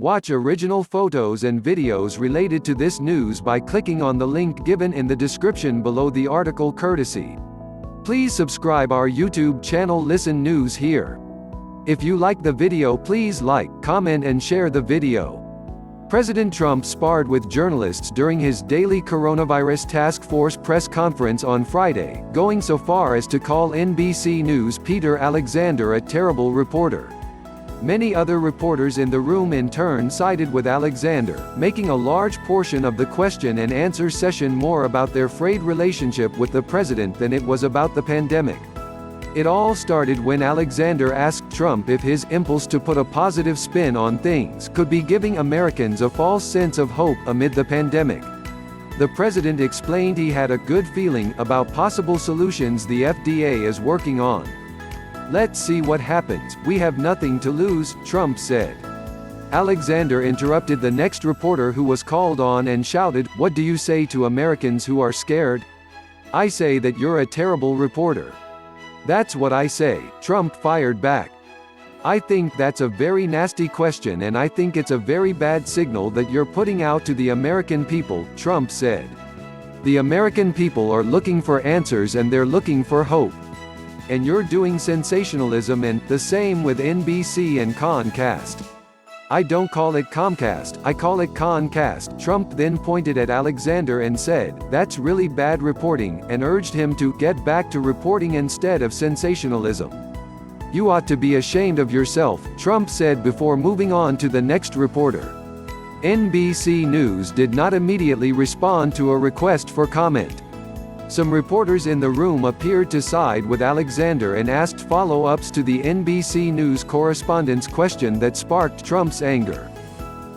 Watch original photos and videos related to this news by clicking on the link given in the description below the article courtesy. Please subscribe our YouTube channel Listen News Here. If you like the video, please like, comment and share the video. President Trump sparred with journalists during his daily coronavirus task force press conference on Friday, going so far as to call NBC News' Peter Alexander a terrible reporter. Many other reporters in the room in turn sided with Alexander, making a large portion of the question and answer session more about their frayed relationship with the president than it was about the pandemic. It all started when Alexander asked Trump if his impulse to put a positive spin on things could be giving Americans a false sense of hope amid the pandemic. The president explained he had a good feeling about possible solutions the FDA is working on. "Let's see what happens, we have nothing to lose," Trump said. Alexander interrupted the next reporter who was called on and shouted, "What do you say to Americans who are scared?" "I say that you're a terrible reporter." "That's what I say," Trump fired back. "I think that's a very nasty question and I think it's a very bad signal that you're putting out to the American people," Trump said. "The American people are looking for answers and they're looking for hope. And you're doing sensationalism and the same with NBC and Comcast." "I don't call it Comcast, I call it Concast," Trump then pointed at Alexander and said, "That's really bad reporting," and urged him to get back to reporting instead of sensationalism. "You ought to be ashamed of yourself," Trump said before moving on to the next reporter. NBC News did not immediately respond to a request for comment. Some reporters in the room appeared to side with Alexander and asked follow-ups to the NBC News correspondent's question that sparked Trump's anger.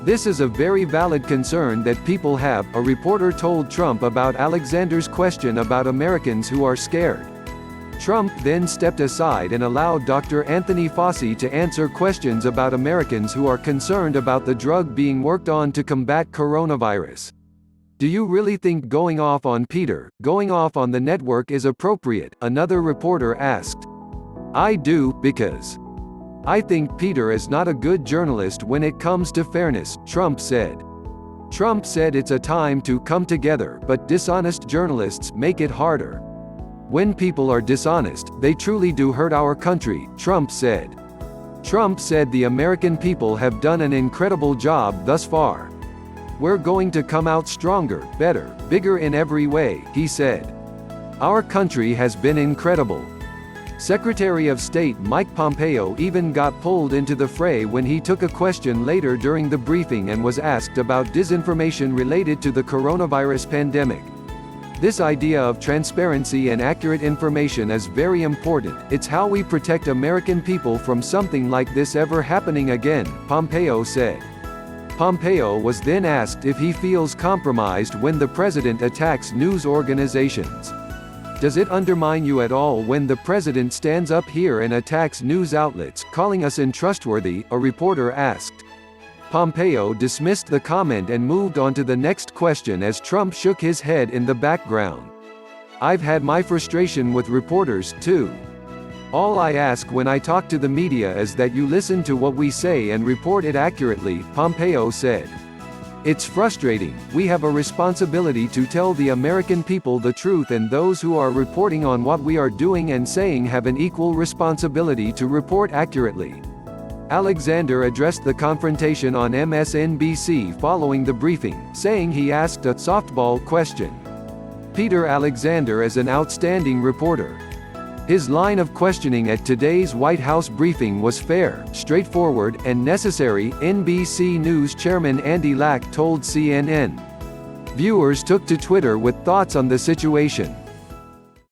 "This is a very valid concern that people have," a reporter told Trump about Alexander's question about Americans who are scared. Trump then stepped aside and allowed Dr. Anthony Fauci to answer questions about Americans who are concerned about the drug being worked on to combat coronavirus. "Do you really think going off on Peter, going off on the network is appropriate?" another reporter asked. "I do, because I think Peter is not a good journalist when it comes to fairness," Trump said. Trump said it's a time to come together, but dishonest journalists make it harder. "When people are dishonest, they truly do hurt our country," Trump said. Trump said the American people have done an incredible job thus far. "We're going to come out stronger, better, bigger in every way," he said. "Our country has been incredible." Secretary of State Mike Pompeo even got pulled into the fray when he took a question later during the briefing and was asked about disinformation related to the coronavirus pandemic. "This idea of transparency and accurate information is very important. It's how we protect American people from something like this ever happening again," Pompeo said. Pompeo was then asked if he feels compromised when the president attacks news organizations. "Does it undermine you at all when the president stands up here and attacks news outlets, calling us untrustworthy?" a reporter asked. Pompeo dismissed the comment and moved on to the next question as Trump shook his head in the background. "I've had my frustration with reporters, too. All I ask when I talk to the media is that you listen to what we say and report it accurately," Pompeo said. "It's frustrating. We have a responsibility to tell the American people the truth, and those who are reporting on what we are doing and saying have an equal responsibility to report accurately." Alexander addressed the confrontation on MSNBC following the briefing, saying he asked a softball question. "Peter Alexander is an outstanding reporter. His line of questioning at today's White House briefing was fair, straightforward, and necessary," NBC News chairman Andy Lack told CNN. Viewers took to Twitter with thoughts on the situation.